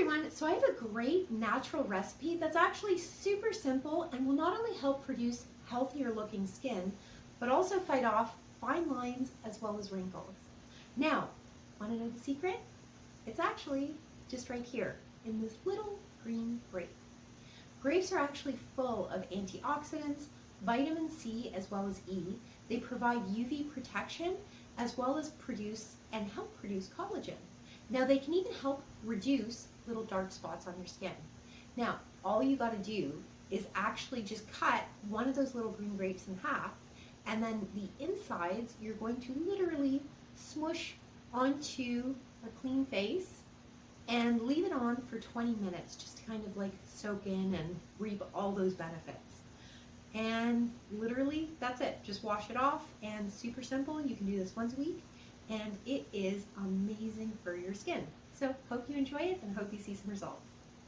everyone, so I have a great natural recipe that's actually super simple and will not only help produce healthier looking skin, but also fight off fine lines as well as wrinkles. Now, want to know the secret? It's actually just right here in this little green grape. Grapes are actually full of antioxidants, vitamin C as well as E. They provide UV protection as well as produce and help produce collagen. Now they can even help reduce little dark spots on your skin. Now, all you got to do is actually just cut one of those little green grapes in half, and then the insides you're going to literally smush onto a clean face and leave it on for 20 minutes just to kind of like soak in and reap all those benefits. And literally that's it. Just wash it off, and super simple. You can do this once a week and it is amazing for your skin. So hope you enjoy it and hope you see some results.